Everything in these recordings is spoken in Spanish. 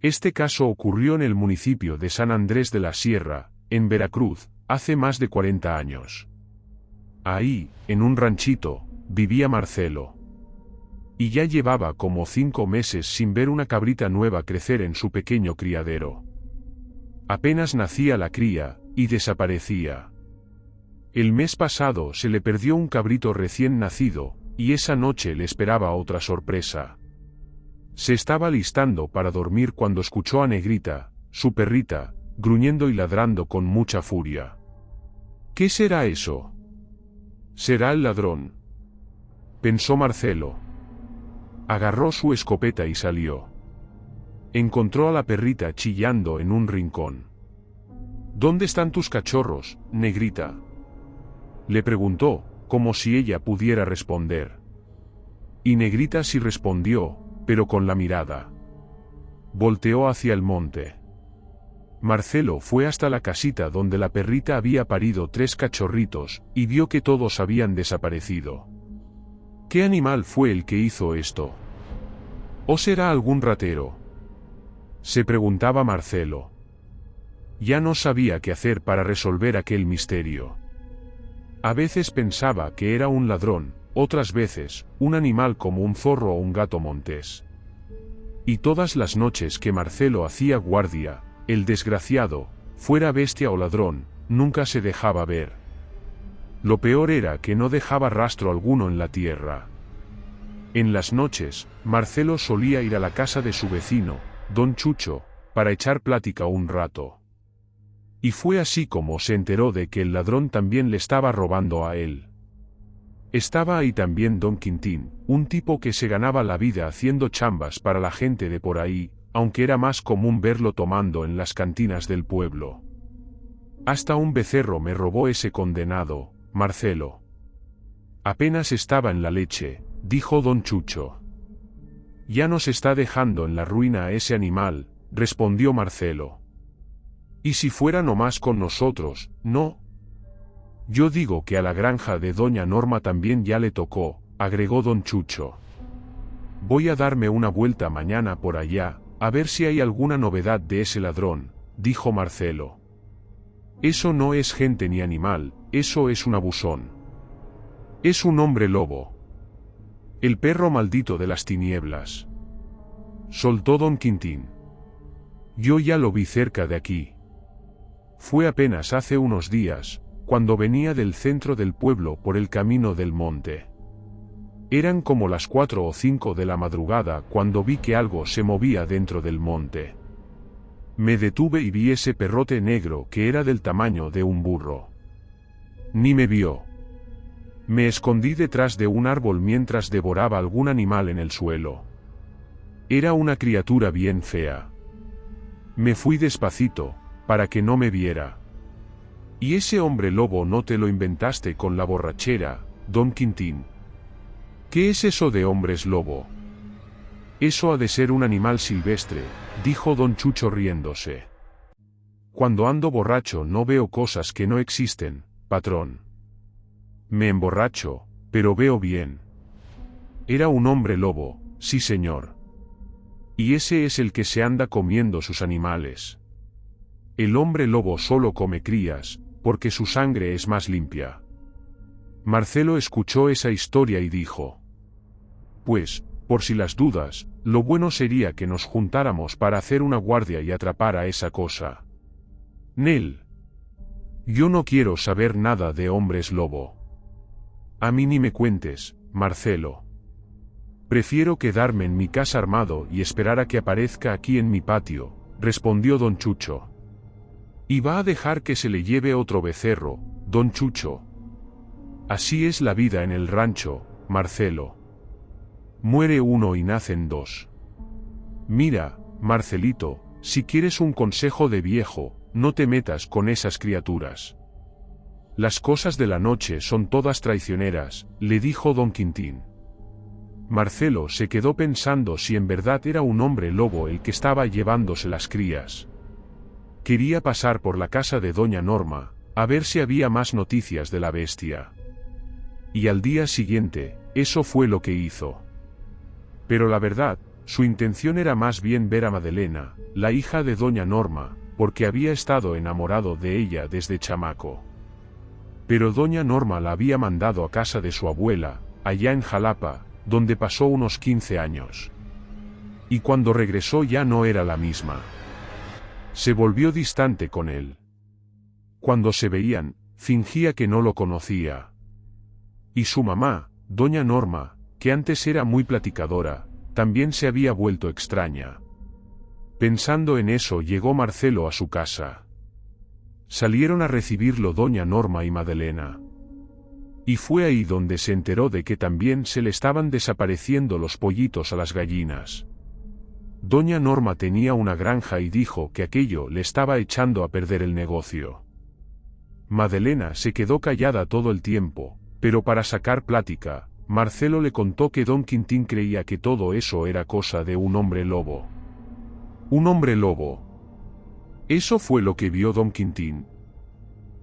Este caso ocurrió en el municipio de San Andrés de la Sierra, en Veracruz, hace más de 40 años. Ahí, en un ranchito, vivía Marcelo. Y ya llevaba como 5 meses sin ver una cabrita nueva crecer en su pequeño criadero. Apenas nacía la cría, y desaparecía. El mes pasado se le perdió un cabrito recién nacido, y esa noche le esperaba otra sorpresa. Se estaba alistando para dormir cuando escuchó a Negrita, su perrita, gruñendo y ladrando con mucha furia. ¿Qué será eso? ¿Será el ladrón?, pensó Marcelo. Agarró su escopeta y salió. Encontró a la perrita chillando en un rincón. ¿Dónde están tus cachorros, Negrita?, le preguntó, como si ella pudiera responder. Y Negrita sí respondió, pero con la mirada. Volteó hacia el monte. Marcelo fue hasta la casita donde la perrita había parido 3 cachorritos, y vio que todos habían desaparecido. ¿Qué animal fue el que hizo esto? ¿O será algún ratero?, se preguntaba Marcelo. Ya no sabía qué hacer para resolver aquel misterio. A veces pensaba que era un ladrón, otras veces, un animal como un zorro o un gato montés. Y todas las noches que Marcelo hacía guardia, el desgraciado, fuera bestia o ladrón, nunca se dejaba ver. Lo peor era que no dejaba rastro alguno en la tierra. En las noches, Marcelo solía ir a la casa de su vecino, don Chucho, para echar plática un rato. Y fue así como se enteró de que el ladrón también le estaba robando a él. Estaba ahí también don Quintín, un tipo que se ganaba la vida haciendo chambas para la gente de por ahí, aunque era más común verlo tomando en las cantinas del pueblo. Hasta un becerro me robó ese condenado, Marcelo. Apenas estaba en la leche, dijo don Chucho. Ya nos está dejando en la ruina a ese animal, respondió Marcelo. ¿Y si fuera nomás con nosotros, no? Yo digo que a la granja de doña Norma también ya le tocó, agregó don Chucho. Voy a darme una vuelta mañana por allá, a ver si hay alguna novedad de ese ladrón, dijo Marcelo. Eso no es gente ni animal, eso es un abusón. Es un hombre lobo. El perro maldito de las tinieblas, soltó don Quintín. Yo ya lo vi cerca de aquí. Fue apenas hace unos días, cuando venía del centro del pueblo por el camino del monte. Eran como las 4 o 5 de la madrugada cuando vi que algo se movía dentro del monte. Me detuve y vi ese perrote negro que era del tamaño de un burro. Ni me vio. Me escondí detrás de un árbol mientras devoraba algún animal en el suelo. Era una criatura bien fea. Me fui despacito, para que no me viera. ¿Y ese hombre lobo no te lo inventaste con la borrachera, don Quintín? ¿Qué es eso de hombres lobo? Eso ha de ser un animal silvestre, dijo don Chucho riéndose. Cuando ando borracho no veo cosas que no existen, patrón. Me emborracho, pero veo bien. Era un hombre lobo, sí señor. Y ese es el que se anda comiendo sus animales. El hombre lobo solo come crías, porque su sangre es más limpia. Marcelo escuchó esa historia y dijo: Pues, por si las dudas, lo bueno sería que nos juntáramos para hacer una guardia y atrapar a esa cosa. Nel. Yo no quiero saber nada de hombres lobo. A mí ni me cuentes, Marcelo. Prefiero quedarme en mi casa armado y esperar a que aparezca aquí en mi patio, respondió don Chucho. ¿Y va a dejar que se le lleve otro becerro, don Chucho? Así es la vida en el rancho, Marcelo. Muere uno y nacen 2. Mira, Marcelito, si quieres un consejo de viejo, no te metas con esas criaturas. Las cosas de la noche son todas traicioneras, le dijo don Quintín. Marcelo se quedó pensando si en verdad era un hombre lobo el que estaba llevándose las crías. Quería pasar por la casa de doña Norma, a ver si había más noticias de la bestia. Y al día siguiente, eso fue lo que hizo. Pero la verdad, Su intención era más bien ver a Madelena, la hija de doña Norma, porque había estado enamorado de ella desde chamaco. Pero doña Norma la había mandado a casa de su abuela, allá en Jalapa, donde pasó unos 15 años. Y cuando regresó ya no era la misma. Se volvió distante con él. Cuando se veían, fingía que no lo conocía. Y su mamá, doña Norma, que antes era muy platicadora, también se había vuelto extraña. Pensando en eso llegó Marcelo a su casa. Salieron a recibirlo doña Norma y Madelena. Y fue ahí donde se enteró de que también se le estaban desapareciendo los pollitos a las gallinas. Doña Norma tenía una granja y dijo que aquello le estaba echando a perder el negocio. Madelena se quedó callada todo el tiempo, pero para sacar plática, Marcelo le contó que don Quintín creía que todo eso era cosa de un hombre lobo. ¿Un hombre lobo? ¿Eso fue lo que vio don Quintín?,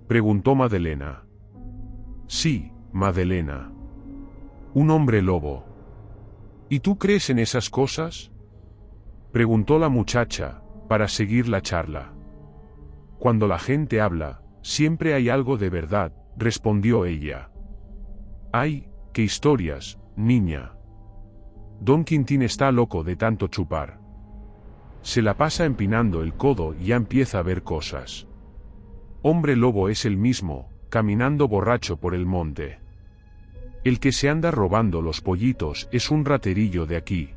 preguntó Madelena. Sí, Madelena. Un hombre lobo. ¿Y tú crees en esas cosas?, preguntó la muchacha, para seguir la charla. Cuando la gente habla, siempre hay algo de verdad, respondió ella. Ay, qué historias, niña. Don Quintín está loco de tanto chupar. Se la pasa empinando el codo y ya empieza a ver cosas. Hombre lobo es el mismo, caminando borracho por el monte. El que se anda robando los pollitos es un raterillo de aquí.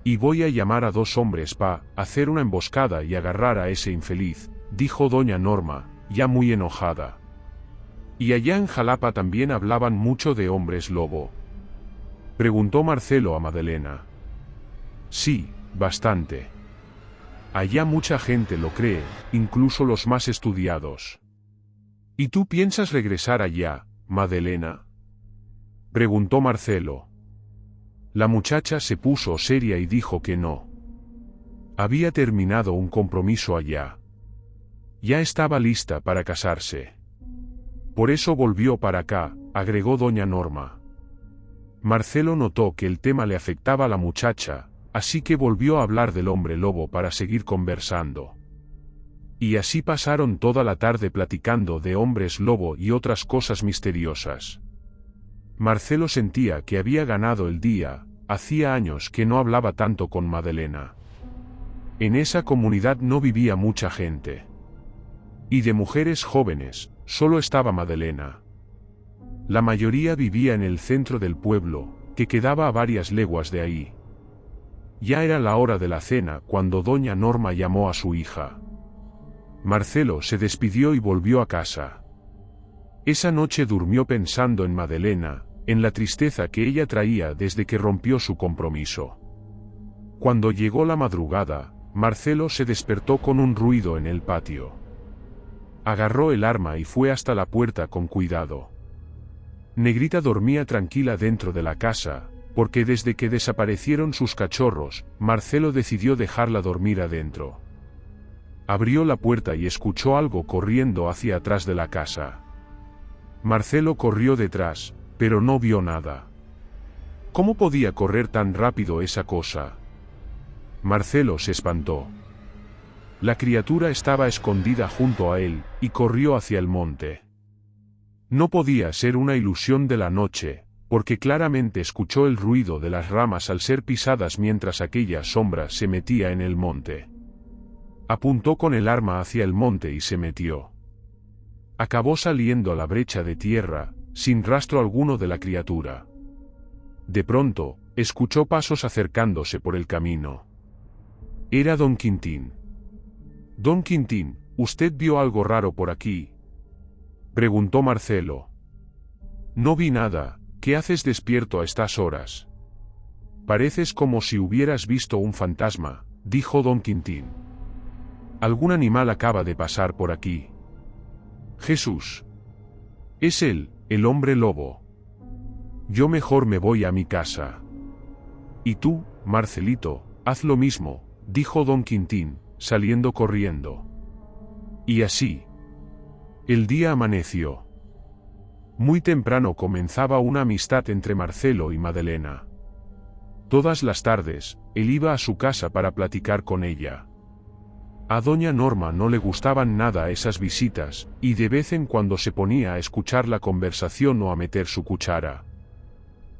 Y voy a llamar a 2 hombres pa' hacer una emboscada y agarrar a ese infeliz, dijo doña Norma, ya muy enojada. ¿Y allá en Jalapa también hablaban mucho de hombres lobo?, preguntó Marcelo a Madelena. Sí, bastante. Allá mucha gente lo cree, incluso los más estudiados. ¿Y tú piensas regresar allá, Madelena?, preguntó Marcelo. La muchacha se puso seria y dijo que no. Había terminado un compromiso allá. Ya estaba lista para casarse. Por eso volvió para acá, agregó doña Norma. Marcelo notó que el tema le afectaba a la muchacha, así que volvió a hablar del hombre lobo para seguir conversando. Y así pasaron toda la tarde platicando de hombres lobo y otras cosas misteriosas. Marcelo sentía que había ganado el día, hacía años que no hablaba tanto con Madelena. En esa comunidad no vivía mucha gente. Y de mujeres jóvenes, solo estaba Madelena. La mayoría vivía en el centro del pueblo, que quedaba a varias leguas de ahí. Ya era la hora de la cena cuando doña Norma llamó a su hija. Marcelo se despidió y volvió a casa. Esa noche durmió pensando en Madelena, en la tristeza que ella traía desde que rompió su compromiso. Cuando llegó la madrugada, Marcelo se despertó con un ruido en el patio. Agarró el arma y fue hasta la puerta con cuidado. Negrita dormía tranquila dentro de la casa, porque desde que desaparecieron sus cachorros, Marcelo decidió dejarla dormir adentro. Abrió la puerta y escuchó algo corriendo hacia atrás de la casa. Marcelo corrió detrás, pero no vio nada. ¿Cómo podía correr tan rápido esa cosa? Marcelo se espantó. La criatura estaba escondida junto a él, y corrió hacia el monte. No podía ser una ilusión de la noche, porque claramente escuchó el ruido de las ramas al ser pisadas mientras aquella sombra se metía en el monte. Apuntó con el arma hacia el monte y se metió. Acabó saliendo a la brecha de tierra, sin rastro alguno de la criatura. De pronto, escuchó pasos acercándose por el camino. Era don Quintín. «Don Quintín, ¿usted vio algo raro por aquí?», preguntó Marcelo. «No vi nada. ¿Qué haces despierto a estas horas? Pareces como si hubieras visto un fantasma», dijo don Quintín. «Algún animal acaba de pasar por aquí». «Jesús. Es él, el hombre lobo. Yo mejor me voy a mi casa». «Y tú, Marcelito, haz lo mismo», dijo don Quintín, saliendo corriendo. Y así. El día amaneció. Muy temprano comenzaba una amistad entre Marcelo y Madelena. Todas las tardes, él iba a su casa para platicar con ella. A doña Norma no le gustaban nada esas visitas, y de vez en cuando se ponía a escuchar la conversación o a meter su cuchara.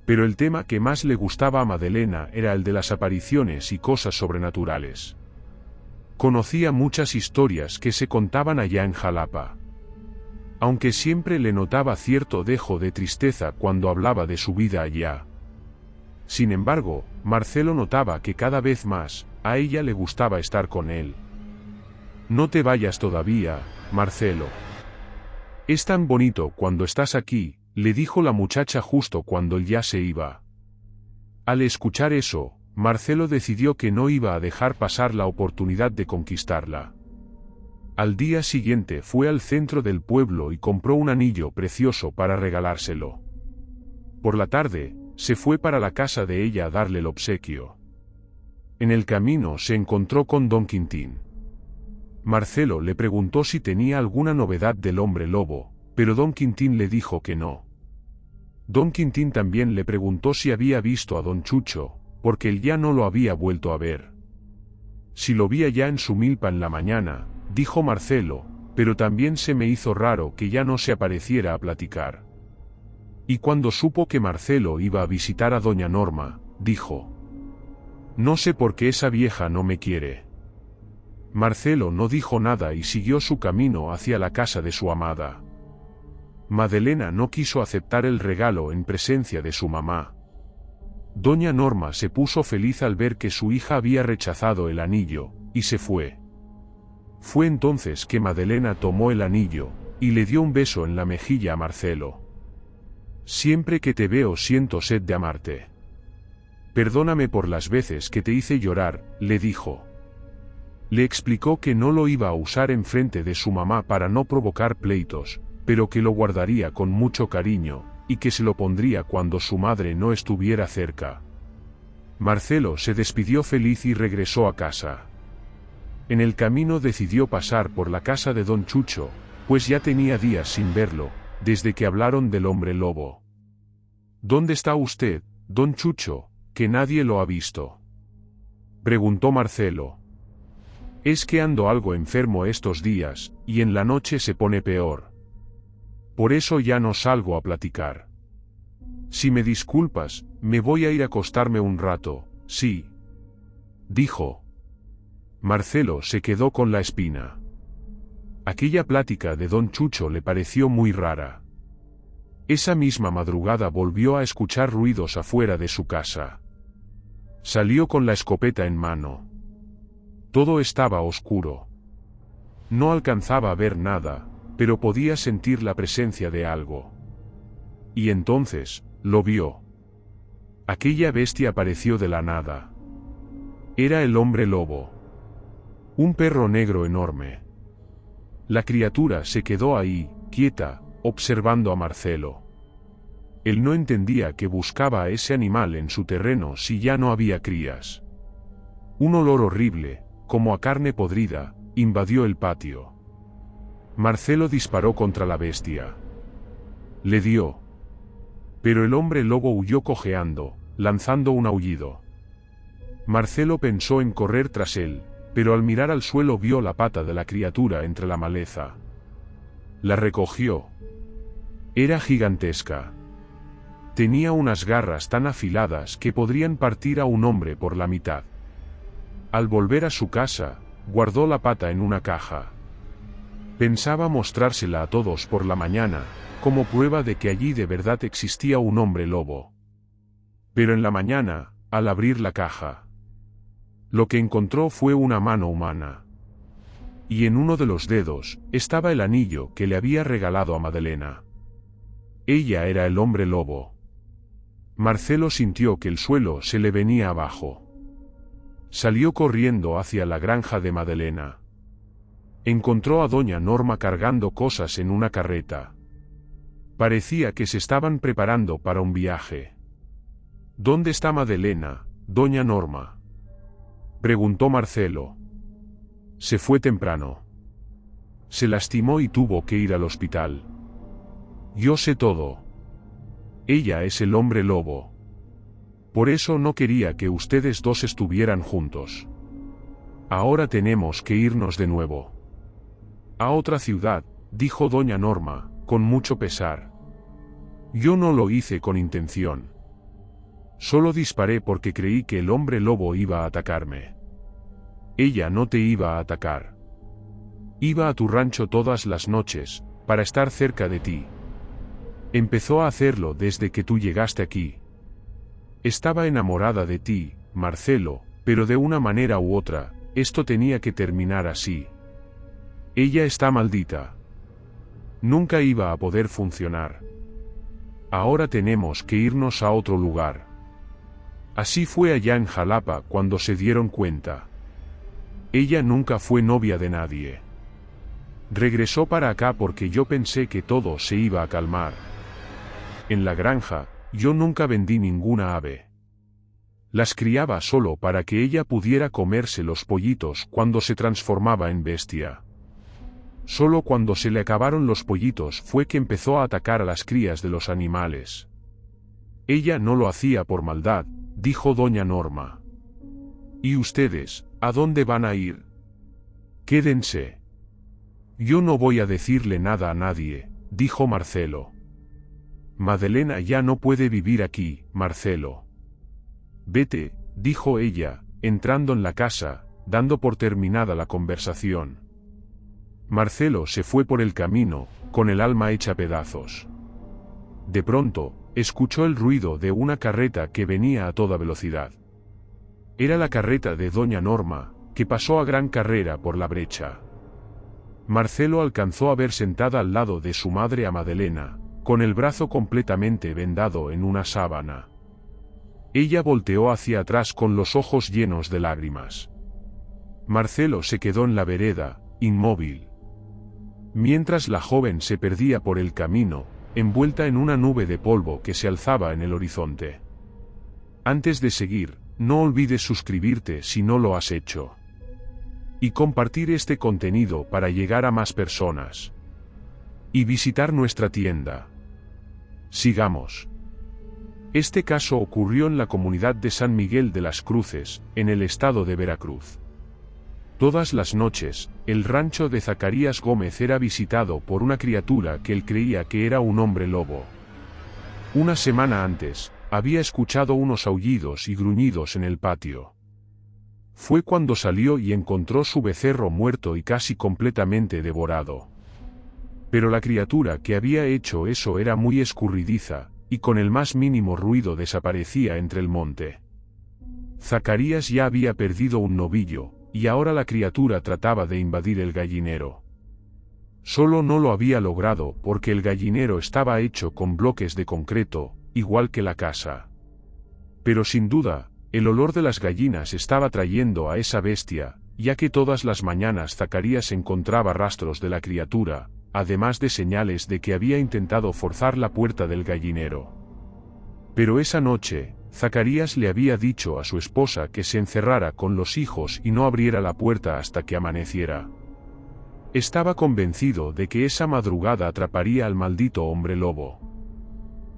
Pero el tema que más le gustaba a Madelena era el de las apariciones y cosas sobrenaturales. Conocía muchas historias que se contaban allá en Jalapa. Aunque siempre le notaba cierto dejo de tristeza cuando hablaba de su vida allá. Sin embargo, Marcelo notaba que cada vez más, a ella le gustaba estar con él. No te vayas todavía, Marcelo. Es tan bonito cuando estás aquí, le dijo la muchacha justo cuando él ya se iba. Al escuchar eso, Marcelo decidió que no iba a dejar pasar la oportunidad de conquistarla. Al día siguiente fue al centro del pueblo y compró un anillo precioso para regalárselo. Por la tarde, se fue para la casa de ella a darle el obsequio. En el camino se encontró con Don Quintín. Marcelo le preguntó si tenía alguna novedad del hombre lobo, pero Don Quintín le dijo que no. Don Quintín también le preguntó si había visto a Don Chucho, porque él ya no lo había vuelto a ver. Si lo vi allá en su milpa en la mañana, dijo Marcelo, pero también se me hizo raro que ya no se apareciera a platicar. Y cuando supo que Marcelo iba a visitar a doña Norma, dijo: no sé por qué esa vieja no me quiere. Marcelo no dijo nada y siguió su camino hacia la casa de su amada. Madelena no quiso aceptar el regalo en presencia de su mamá. Doña Norma se puso feliz al ver que su hija había rechazado el anillo, y se fue. Fue entonces que Madelena tomó el anillo, y le dio un beso en la mejilla a Marcelo. Siempre que te veo siento sed de amarte. Perdóname por las veces que te hice llorar, le dijo. Le explicó que no lo iba a usar en frente de su mamá para no provocar pleitos, pero que lo guardaría con mucho cariño, y que se lo pondría cuando su madre no estuviera cerca. Marcelo se despidió feliz y regresó a casa. En el camino decidió pasar por la casa de Don Chucho, pues ya tenía días sin verlo, desde que hablaron del hombre lobo. ¿Dónde está usted, Don Chucho, que nadie lo ha visto?, preguntó Marcelo. Es que ando algo enfermo estos días, y en la noche se pone peor. Por eso ya no salgo a platicar. Si me disculpas, me voy a ir a acostarme un rato, sí, dijo. Marcelo se quedó con la espina. Aquella plática de Don Chucho le pareció muy rara. Esa misma madrugada volvió a escuchar ruidos afuera de su casa. Salió con la escopeta en mano. Todo estaba oscuro. No alcanzaba a ver nada, pero podía sentir la presencia de algo. Y entonces, lo vio. Aquella bestia apareció de la nada. Era el hombre lobo. Un perro negro enorme. La criatura se quedó ahí, quieta, observando a Marcelo. Él no entendía que buscaba a ese animal en su terreno si ya no había crías. Un olor horrible, como a carne podrida, invadió el patio. Marcelo disparó contra la bestia. Le dio. Pero el hombre lobo huyó cojeando, lanzando un aullido. Marcelo pensó en correr tras él, pero al mirar al suelo vio la pata de la criatura entre la maleza. La recogió. Era gigantesca. Tenía unas garras tan afiladas que podrían partir a un hombre por la mitad. Al volver a su casa, guardó la pata en una caja. Pensaba mostrársela a todos por la mañana, como prueba de que allí de verdad existía un hombre lobo. Pero en la mañana, al abrir la caja, lo que encontró fue una mano humana. Y en uno de los dedos, estaba el anillo que le había regalado a Madelena. Ella era el hombre lobo. Marcelo sintió que el suelo se le venía abajo. Salió corriendo hacia la granja de Madelena. Encontró a doña Norma cargando cosas en una carreta. Parecía que se estaban preparando para un viaje. ¿Dónde está Madelena, doña Norma?, preguntó Marcelo. Se fue temprano. Se lastimó y tuvo que ir al hospital. Yo sé todo. Ella es el hombre lobo. Por eso no quería que ustedes dos estuvieran juntos. Ahora tenemos que irnos de nuevo. A otra ciudad, dijo doña Norma, con mucho pesar. Yo no lo hice con intención. Solo disparé porque creí que el hombre lobo iba a atacarme. Ella no te iba a atacar. Iba a tu rancho todas las noches, para estar cerca de ti. Empezó a hacerlo desde que tú llegaste aquí. Estaba enamorada de ti, Marcelo, pero de una manera u otra, esto tenía que terminar así. Ella está maldita. Nunca iba a poder funcionar. Ahora tenemos que irnos a otro lugar. Así fue allá en Jalapa cuando se dieron cuenta. Ella nunca fue novia de nadie. Regresó para acá porque yo pensé que todo se iba a calmar. En la granja, yo nunca vendí ninguna ave. Las criaba solo para que ella pudiera comerse los pollitos cuando se transformaba en bestia. Solo cuando se le acabaron los pollitos fue que empezó a atacar a las crías de los animales. Ella no lo hacía por maldad, dijo doña Norma. ¿Y ustedes, a dónde van a ir? Quédense. Yo no voy a decirle nada a nadie, dijo Marcelo. Madelena ya no puede vivir aquí, Marcelo. Vete, dijo ella, entrando en la casa, dando por terminada la conversación. Marcelo se fue por el camino, con el alma hecha pedazos. De pronto, escuchó el ruido de una carreta que venía a toda velocidad. Era la carreta de doña Norma, que pasó a gran carrera por la brecha. Marcelo alcanzó a ver sentada al lado de su madre a Madelena, con el brazo completamente vendado en una sábana. Ella volteó hacia atrás con los ojos llenos de lágrimas. Marcelo se quedó en la vereda, inmóvil. Mientras la joven se perdía por el camino, envuelta en una nube de polvo que se alzaba en el horizonte. Antes de seguir, no olvides suscribirte si no lo has hecho. Y compartir este contenido para llegar a más personas. Y visitar nuestra tienda. Sigamos. Este caso ocurrió en la comunidad de San Miguel de las Cruces, en el estado de Veracruz. Todas las noches, el rancho de Zacarías Gómez era visitado por una criatura que él creía que era un hombre lobo. Una semana antes, había escuchado unos aullidos y gruñidos en el patio. Fue cuando salió y encontró su becerro muerto y casi completamente devorado. Pero la criatura que había hecho eso era muy escurridiza, y con el más mínimo ruido desaparecía entre el monte. Zacarías ya había perdido un novillo, y ahora la criatura trataba de invadir el gallinero. Solo no lo había logrado porque el gallinero estaba hecho con bloques de concreto, igual que la casa. Pero sin duda, el olor de las gallinas estaba trayendo a esa bestia, ya que todas las mañanas Zacarías encontraba rastros de la criatura, además de señales de que había intentado forzar la puerta del gallinero. Pero esa noche, Zacarías le había dicho a su esposa que se encerrara con los hijos y no abriera la puerta hasta que amaneciera. Estaba convencido de que esa madrugada atraparía al maldito hombre lobo.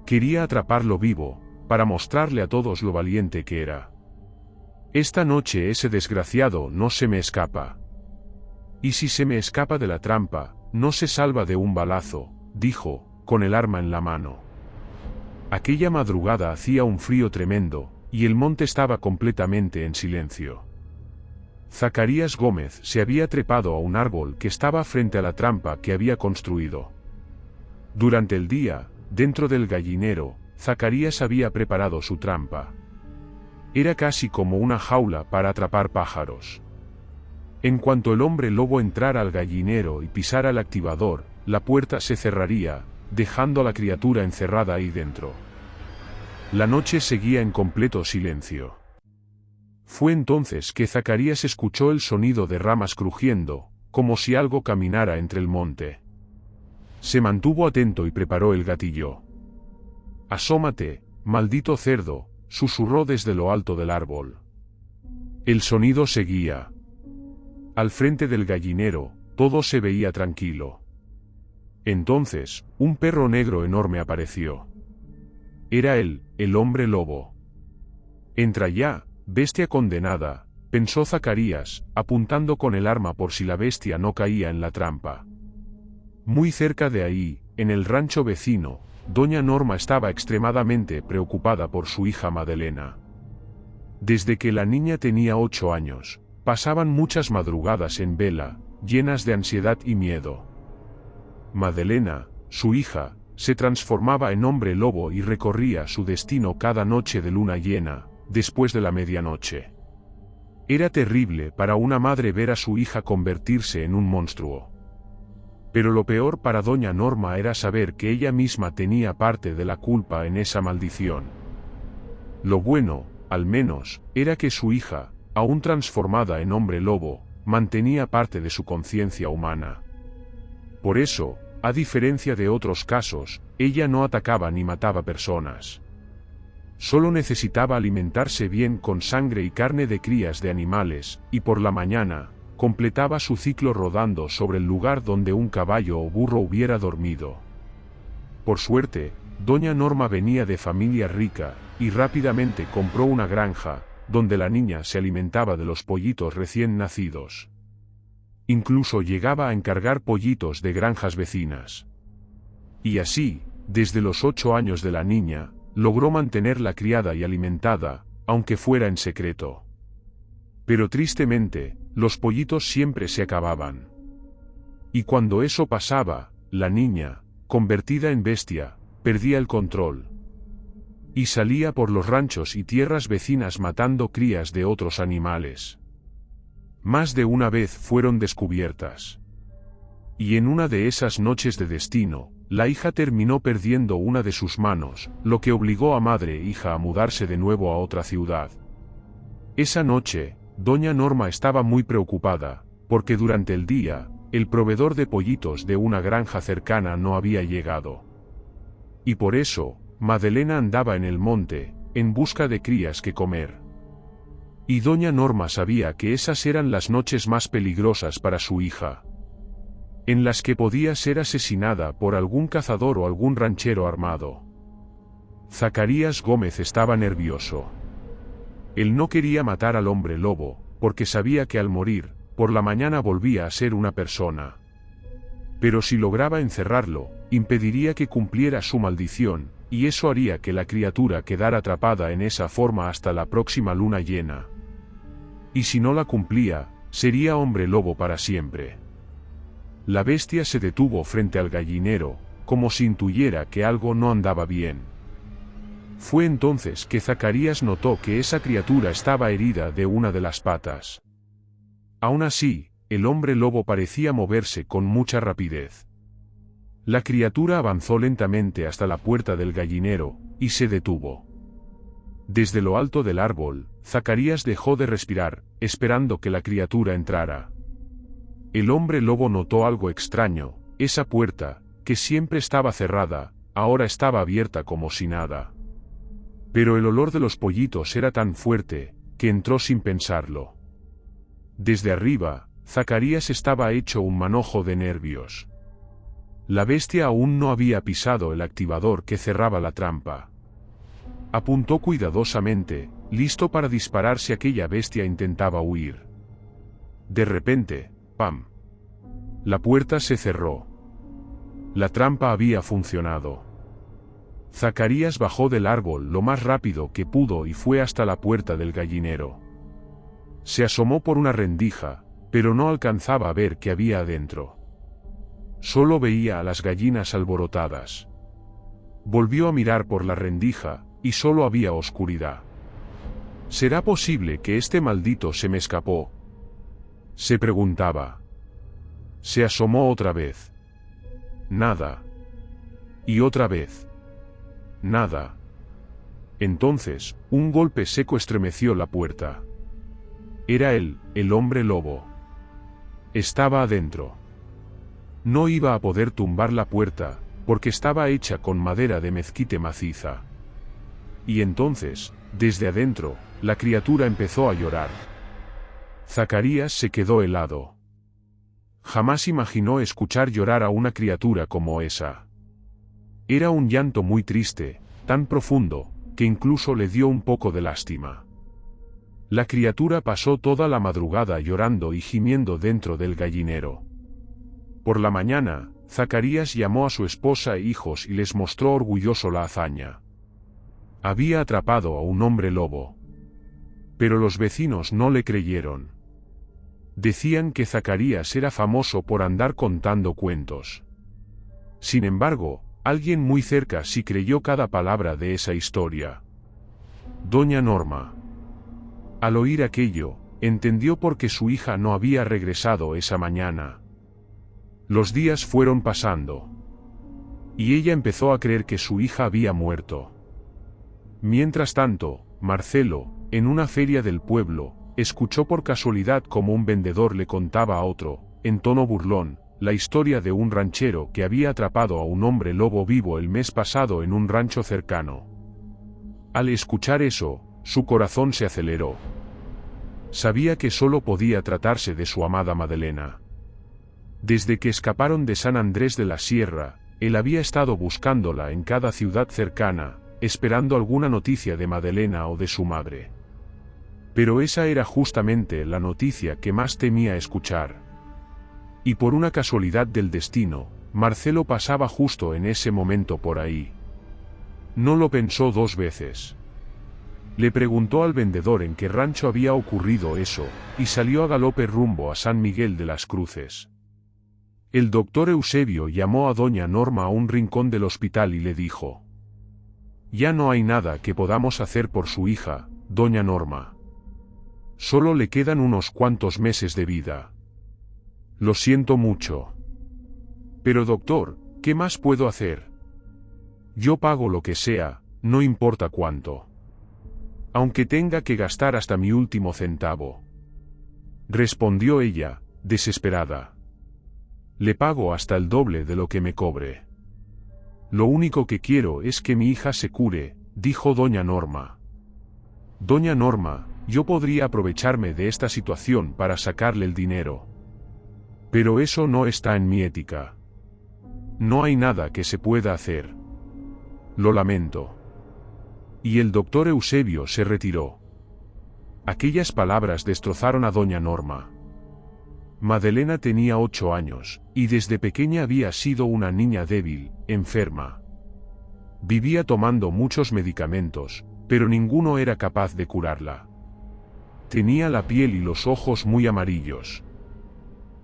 Quería atraparlo vivo, para mostrarle a todos lo valiente que era. Esta noche ese desgraciado no se me escapa. Y si se me escapa de la trampa, no se salva de un balazo, dijo, con el arma en la mano. Aquella madrugada hacía un frío tremendo, y el monte estaba completamente en silencio. Zacarías Gómez se había trepado a un árbol que estaba frente a la trampa que había construido. Durante el día, dentro del gallinero, Zacarías había preparado su trampa. Era casi como una jaula para atrapar pájaros. En cuanto el hombre lobo entrara al gallinero y pisara el activador, la puerta se cerraría, dejando a la criatura encerrada ahí dentro. La noche seguía en completo silencio. Fue entonces que Zacarías escuchó el sonido de ramas crujiendo, como si algo caminara entre el monte. Se mantuvo atento y preparó el gatillo. «Asómate, maldito cerdo», susurró desde lo alto del árbol. El sonido seguía. Al frente del gallinero, todo se veía tranquilo. Entonces, un perro negro enorme apareció. Era él, el hombre lobo. Entra ya, bestia condenada, pensó Zacarías, apuntando con el arma por si la bestia no caía en la trampa. Muy cerca de ahí, en el rancho vecino, doña Norma estaba extremadamente preocupada por su hija Madelena. Desde que la niña tenía 8 años, pasaban muchas madrugadas en vela, llenas de ansiedad y miedo. Madelena, su hija, se transformaba en hombre lobo y recorría su destino cada noche de luna llena, después de la medianoche. Era terrible para una madre ver a su hija convertirse en un monstruo. Pero lo peor para doña Norma era saber que ella misma tenía parte de la culpa en esa maldición. Lo bueno, al menos, era que su hija, aún transformada en hombre lobo, mantenía parte de su conciencia humana. Por eso, a diferencia de otros casos, ella no atacaba ni mataba personas. Solo necesitaba alimentarse bien con sangre y carne de crías de animales, y por la mañana, completaba su ciclo rodando sobre el lugar donde un caballo o burro hubiera dormido. Por suerte, doña Norma venía de familia rica, y rápidamente compró una granja, donde la niña se alimentaba de los pollitos recién nacidos. Incluso llegaba a encargar pollitos de granjas vecinas. Y así, desde los 8 años de la niña, logró mantenerla criada y alimentada, aunque fuera en secreto. Pero tristemente, los pollitos siempre se acababan. Y cuando eso pasaba, la niña, convertida en bestia, perdía el control. Y salía por los ranchos y tierras vecinas matando crías de otros animales. Más de una vez fueron descubiertas. Y en una de esas noches de destino, la hija terminó perdiendo una de sus manos, lo que obligó a madre e hija a mudarse de nuevo a otra ciudad. Esa noche, doña Norma estaba muy preocupada, porque durante el día, el proveedor de pollitos de una granja cercana no había llegado. Y por eso, Madelena andaba en el monte, en busca de crías que comer. Y doña Norma sabía que esas eran las noches más peligrosas para su hija, en las que podía ser asesinada por algún cazador o algún ranchero armado. Zacarías Gómez estaba nervioso. Él no quería matar al hombre lobo, porque sabía que al morir, por la mañana volvía a ser una persona. Pero si lograba encerrarlo, impediría que cumpliera su maldición, y eso haría que la criatura quedara atrapada en esa forma hasta la próxima luna llena. Y si no la cumplía, sería hombre lobo para siempre. La bestia se detuvo frente al gallinero, como si intuyera que algo no andaba bien. Fue entonces que Zacarías notó que esa criatura estaba herida de una de las patas. Aún así, el hombre lobo parecía moverse con mucha rapidez. La criatura avanzó lentamente hasta la puerta del gallinero, y se detuvo. Desde lo alto del árbol, Zacarías dejó de respirar, esperando que la criatura entrara. El hombre lobo notó algo extraño: esa puerta, que siempre estaba cerrada, ahora estaba abierta como si nada. Pero el olor de los pollitos era tan fuerte, que entró sin pensarlo. Desde arriba, Zacarías estaba hecho un manojo de nervios. La bestia aún no había pisado el activador que cerraba la trampa. Apuntó cuidadosamente, listo para disparar si aquella bestia intentaba huir. De repente, ¡pam! La puerta se cerró. La trampa había funcionado. Zacarías bajó del árbol lo más rápido que pudo y fue hasta la puerta del gallinero. Se asomó por una rendija, pero no alcanzaba a ver qué había adentro. Solo veía a las gallinas alborotadas. Volvió a mirar por la rendija, y solo había oscuridad. ¿Será posible que este maldito se me escapó?, se preguntaba. Se asomó otra vez. Nada. Y otra vez. Nada. Entonces, un golpe seco estremeció la puerta. Era él, el hombre lobo. Estaba adentro. No iba a poder tumbar la puerta, porque estaba hecha con madera de mezquite maciza. Y entonces, desde adentro, la criatura empezó a llorar. Zacarías se quedó helado. Jamás imaginó escuchar llorar a una criatura como esa. Era un llanto muy triste, tan profundo, que incluso le dio un poco de lástima. La criatura pasó toda la madrugada llorando y gimiendo dentro del gallinero. Por la mañana, Zacarías llamó a su esposa e hijos y les mostró orgulloso la hazaña. Había atrapado a un hombre lobo. Pero los vecinos no le creyeron. Decían que Zacarías era famoso por andar contando cuentos. Sin embargo, alguien muy cerca sí creyó cada palabra de esa historia. Doña Norma. Al oír aquello, entendió por qué su hija no había regresado esa mañana. Los días fueron pasando. Y ella empezó a creer que su hija había muerto. Mientras tanto, Marcelo, en una feria del pueblo, escuchó por casualidad cómo un vendedor le contaba a otro, en tono burlón, la historia de un ranchero que había atrapado a un hombre lobo vivo el mes pasado en un rancho cercano. Al escuchar eso, su corazón se aceleró. Sabía que solo podía tratarse de su amada Madelena. Desde que escaparon de San Andrés de la Sierra, él había estado buscándola en cada ciudad cercana, esperando alguna noticia de Madelena o de su madre. Pero esa era justamente la noticia que más temía escuchar. Y por una casualidad del destino, Marcelo pasaba justo en ese momento por ahí. No lo pensó dos veces. Le preguntó al vendedor en qué rancho había ocurrido eso, y salió a galope rumbo a San Miguel de las Cruces. El doctor Eusebio llamó a doña Norma a un rincón del hospital y le dijo: «Ya no hay nada que podamos hacer por su hija, doña Norma. Solo le quedan unos cuantos meses de vida. Lo siento mucho. Pero doctor, ¿qué más puedo hacer? Yo pago lo que sea, no importa cuánto. Aunque tenga que gastar hasta mi último centavo», respondió ella, desesperada. «Le pago hasta el doble de lo que me cobre. Lo único que quiero es que mi hija se cure», dijo doña Norma. «Doña Norma, yo podría aprovecharme de esta situación para sacarle el dinero. Pero eso no está en mi ética. No hay nada que se pueda hacer. Lo lamento». Y el doctor Eusebio se retiró. Aquellas palabras destrozaron a doña Norma. Madelena tenía 8 años, y desde pequeña había sido una niña débil, enferma. Vivía tomando muchos medicamentos, pero ninguno era capaz de curarla. Tenía la piel y los ojos muy amarillos.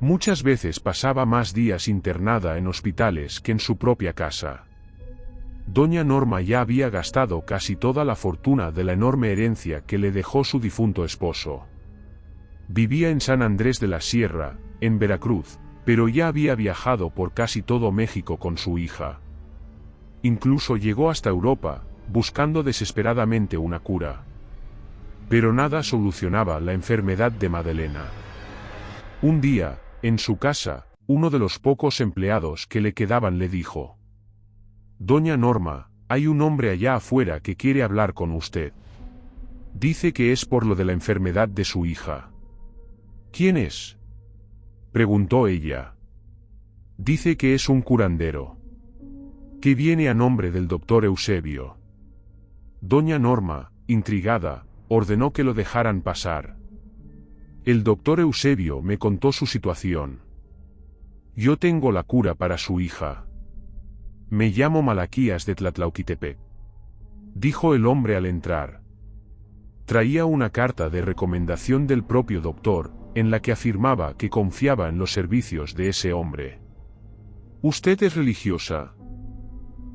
Muchas veces pasaba más días internada en hospitales que en su propia casa. Doña Norma ya había gastado casi toda la fortuna de la enorme herencia que le dejó su difunto esposo. Vivía en San Andrés de la Sierra, en Veracruz, pero ya había viajado por casi todo México con su hija. Incluso llegó hasta Europa, buscando desesperadamente una cura. Pero nada solucionaba la enfermedad de Madelena. Un día, en su casa, uno de los pocos empleados que le quedaban le dijo: «Doña Norma, hay un hombre allá afuera que quiere hablar con usted. Dice que es por lo de la enfermedad de su hija». «¿Quién es?», preguntó ella. «Dice que es un curandero. Que viene a nombre del doctor Eusebio». Doña Norma, intrigada, ordenó que lo dejaran pasar. El doctor Eusebio me contó su situación. «Yo tengo la cura para su hija. Me llamo Malaquías de Tlatlauquitepec», dijo el hombre al entrar. Traía una carta de recomendación del propio doctor, en la que afirmaba que confiaba en los servicios de ese hombre. «¿Usted es religiosa?»,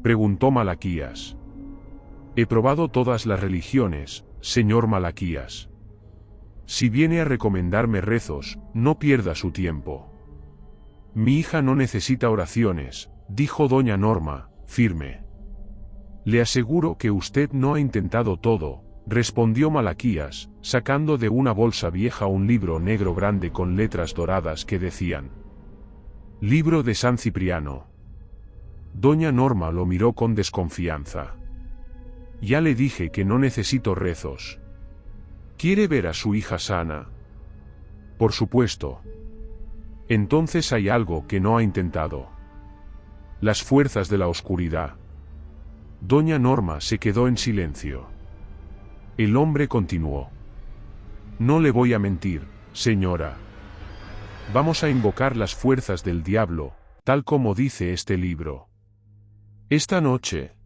preguntó Malaquías. «He probado todas las religiones, señor Malaquías. Si viene a recomendarme rezos, no pierda su tiempo». «Mi hija no necesita oraciones», dijo doña Norma, firme. «Le aseguro que usted no ha intentado todo», respondió Malaquías, sacando de una bolsa vieja un libro negro grande con letras doradas que decían: «Libro de San Cipriano». Doña Norma lo miró con desconfianza. «Ya le dije que no necesito rezos. ¿Quiere ver a su hija sana?». «Por supuesto». «Entonces hay algo que no ha intentado». «Las fuerzas de la oscuridad». Doña Norma se quedó en silencio. El hombre continuó. No le voy a mentir, señora. Vamos a invocar las fuerzas del diablo, tal como dice este libro. ¿Esta noche?,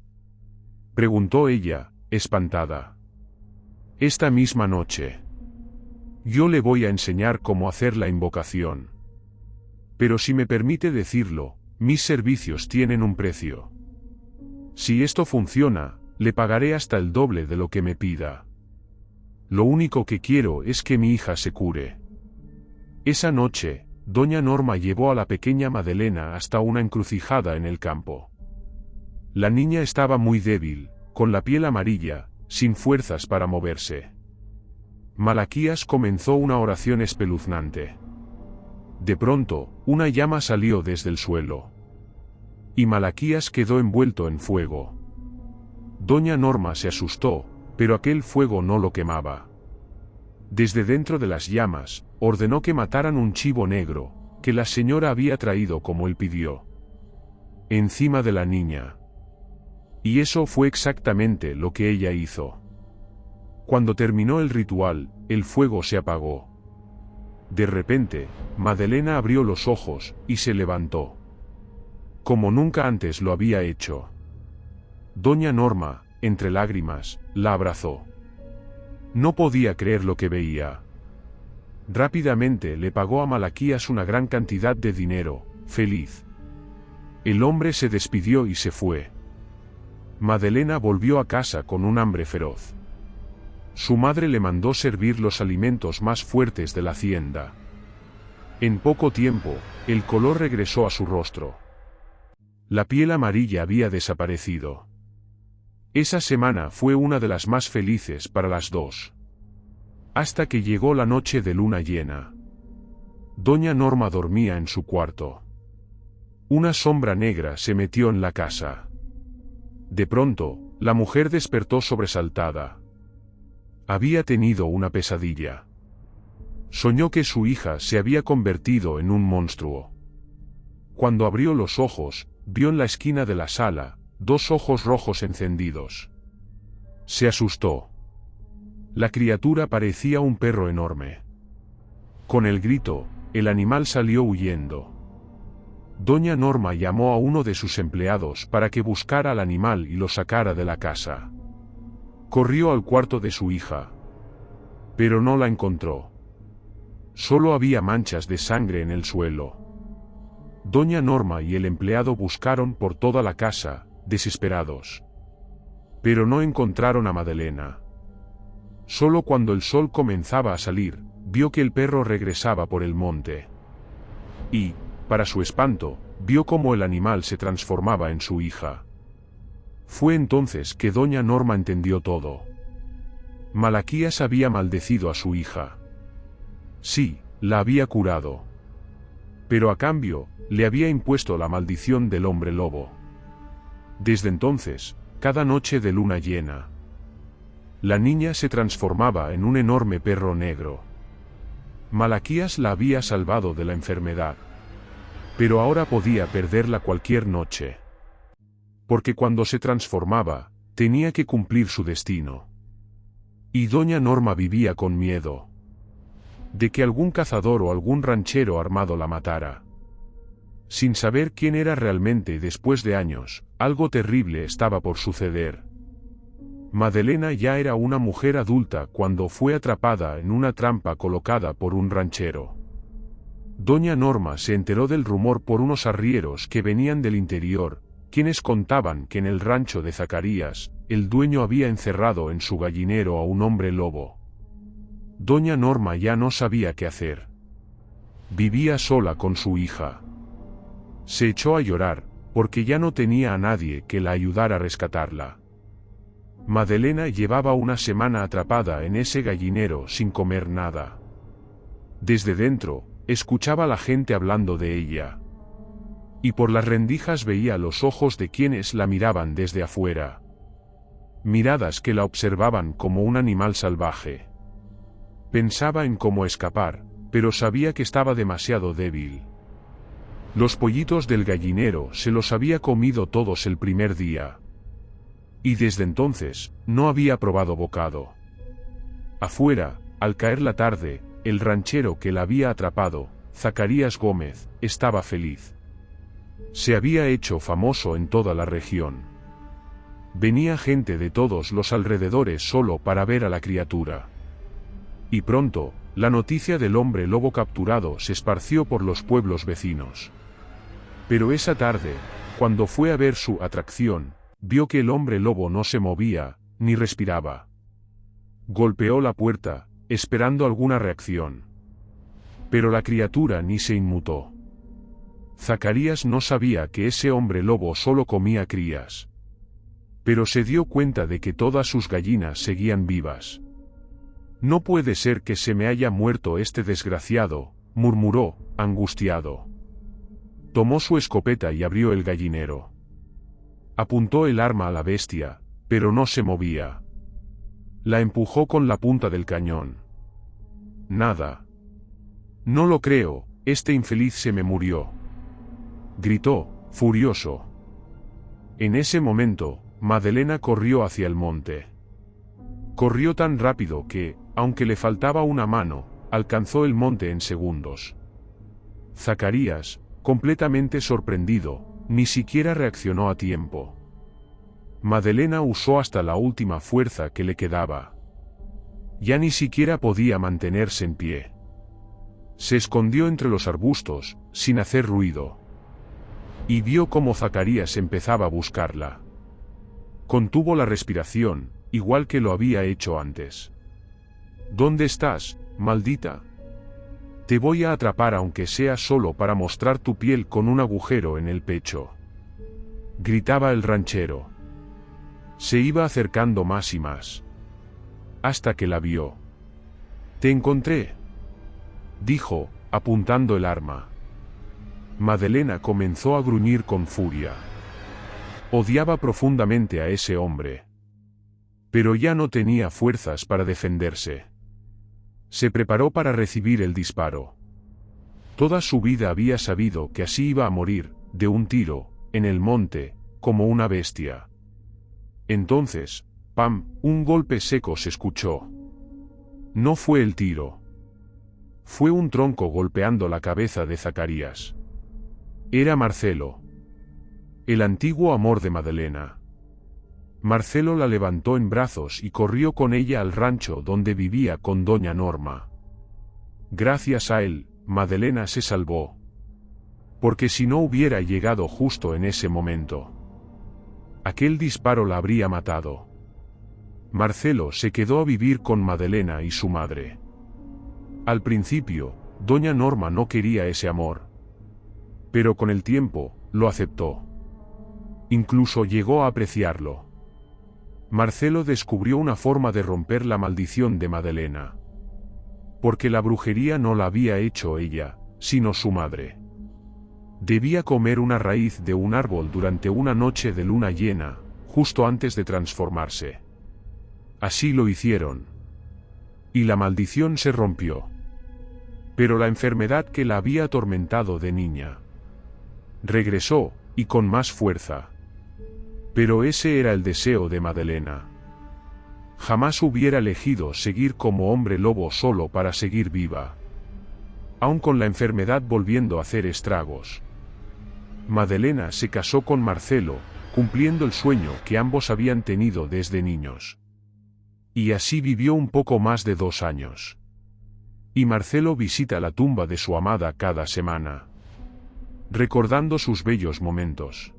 preguntó ella, espantada. Esta misma noche. Yo le voy a enseñar cómo hacer la invocación. Pero si me permite decirlo, mis servicios tienen un precio. Si esto funciona, le pagaré hasta el doble de lo que me pida. Lo único que quiero es que mi hija se cure. Esa noche, doña Norma llevó a la pequeña Madelena hasta una encrucijada en el campo. La niña estaba muy débil, con la piel amarilla, sin fuerzas para moverse. Malaquías comenzó una oración espeluznante. De pronto, una llama salió desde el suelo. Y Malaquías quedó envuelto en fuego. Doña Norma se asustó, pero aquel fuego no lo quemaba. Desde dentro de las llamas, ordenó que mataran un chivo negro, que la señora había traído como él pidió. Encima de la niña. Y eso fue exactamente lo que ella hizo. Cuando terminó el ritual, el fuego se apagó. De repente, Madelena abrió los ojos, y se levantó. Como nunca antes lo había hecho. Doña Norma, entre lágrimas, la abrazó. No podía creer lo que veía. Rápidamente le pagó a Malaquías una gran cantidad de dinero, feliz. El hombre se despidió y se fue. Madelena volvió a casa con un hambre feroz. Su madre le mandó servir los alimentos más fuertes de la hacienda. En poco tiempo, el color regresó a su rostro. La piel amarilla había desaparecido. Esa semana fue una de las más felices para las dos. Hasta que llegó la noche de luna llena. Doña Norma dormía en su cuarto. Una sombra negra se metió en la casa. De pronto, la mujer despertó sobresaltada. Había tenido una pesadilla. Soñó que su hija se había convertido en un monstruo. Cuando abrió los ojos, vio en la esquina de la sala, dos ojos rojos encendidos. Se asustó. La criatura parecía un perro enorme. Con el grito, el animal salió huyendo. Doña Norma llamó a uno de sus empleados para que buscara al animal y lo sacara de la casa. Corrió al cuarto de su hija. Pero no la encontró. Solo había manchas de sangre en el suelo. Doña Norma y el empleado buscaron por toda la casa, desesperados. Pero no encontraron a Madelena. Solo cuando el sol comenzaba a salir, vio que el perro regresaba por el monte. Y, para su espanto, vio cómo el animal se transformaba en su hija. Fue entonces que doña Norma entendió todo. Malaquías había maldecido a su hija. Sí, la había curado. Pero a cambio, le había impuesto la maldición del hombre lobo. Desde entonces, cada noche de luna llena, la niña se transformaba en un enorme perro negro. Malaquías la había salvado de la enfermedad. Pero ahora podía perderla cualquier noche. Porque cuando se transformaba, tenía que cumplir su destino. Y doña Norma vivía con miedo de que algún cazador o algún ranchero armado la matara. Sin saber quién era realmente, después de años, algo terrible estaba por suceder. Madelena ya era una mujer adulta cuando fue atrapada en una trampa colocada por un ranchero. Doña Norma se enteró del rumor por unos arrieros que venían del interior, quienes contaban que en el rancho de Zacarías, el dueño había encerrado en su gallinero a un hombre lobo. Doña Norma ya no sabía qué hacer. Vivía sola con su hija. Se echó a llorar, porque ya no tenía a nadie que la ayudara a rescatarla. Madelena llevaba una semana atrapada en ese gallinero sin comer nada. Desde dentro, escuchaba a la gente hablando de ella. Y por las rendijas veía los ojos de quienes la miraban desde afuera. Miradas que la observaban como un animal salvaje. Pensaba en cómo escapar, pero sabía que estaba demasiado débil. Los pollitos del gallinero se los había comido todos el primer día. Y desde entonces, no había probado bocado. Afuera, al caer la tarde, el ranchero que la había atrapado, Zacarías Gómez, estaba feliz. Se había hecho famoso en toda la región. Venía gente de todos los alrededores solo para ver a la criatura. Y pronto, la noticia del hombre lobo capturado se esparció por los pueblos vecinos. Pero esa tarde, cuando fue a ver su atracción, vio que el hombre lobo no se movía, ni respiraba. Golpeó la puerta, esperando alguna reacción. Pero la criatura ni se inmutó. Zacarías no sabía que ese hombre lobo solo comía crías. Pero se dio cuenta de que todas sus gallinas seguían vivas. «No puede ser que se me haya muerto este desgraciado», murmuró, angustiado. Tomó su escopeta y abrió el gallinero. Apuntó el arma a la bestia, pero no se movía. La empujó con la punta del cañón. Nada. «No lo creo, este infeliz se me murió», gritó, furioso. En ese momento, Madelena corrió hacia el monte. Corrió tan rápido que, aunque le faltaba una mano, alcanzó el monte en segundos. Zacarías, completamente sorprendido, ni siquiera reaccionó a tiempo. Madelena usó hasta la última fuerza que le quedaba. Ya ni siquiera podía mantenerse en pie. Se escondió entre los arbustos, sin hacer ruido. Y vio cómo Zacarías empezaba a buscarla. Contuvo la respiración, igual que lo había hecho antes. «¿Dónde estás, maldita? Te voy a atrapar aunque sea solo para mostrar tu piel con un agujero en el pecho», gritaba el ranchero. Se iba acercando más y más. Hasta que la vio. «Te encontré», dijo, apuntando el arma. Madelena comenzó a gruñir con furia. Odiaba profundamente a ese hombre. Pero ya no tenía fuerzas para defenderse. Se preparó para recibir el disparo. Toda su vida había sabido que así iba a morir, de un tiro, en el monte, como una bestia. Entonces, ¡pam!, un golpe seco se escuchó. No fue el tiro. Fue un tronco golpeando la cabeza de Zacarías. Era Marcelo. El antiguo amor de Madelena. Marcelo la levantó en brazos y corrió con ella al rancho donde vivía con doña Norma. Gracias a él, Madelena se salvó. Porque si no hubiera llegado justo en ese momento, aquel disparo la habría matado. Marcelo se quedó a vivir con Madelena y su madre. Al principio, doña Norma no quería ese amor. Pero con el tiempo, lo aceptó. Incluso llegó a apreciarlo. Marcelo descubrió una forma de romper la maldición de Madelena. Porque la brujería no la había hecho ella, sino su madre. Debía comer una raíz de un árbol durante una noche de luna llena, justo antes de transformarse. Así lo hicieron. Y la maldición se rompió. Pero la enfermedad que la había atormentado de niña regresó, y con más fuerza. Pero ese era el deseo de Madelena. Jamás hubiera elegido seguir como hombre lobo solo para seguir viva. Aun con la enfermedad volviendo a hacer estragos. Madelena se casó con Marcelo, cumpliendo el sueño que ambos habían tenido desde niños. Y así vivió un poco más de 2 años. Y Marcelo visita la tumba de su amada cada semana, recordando sus bellos momentos.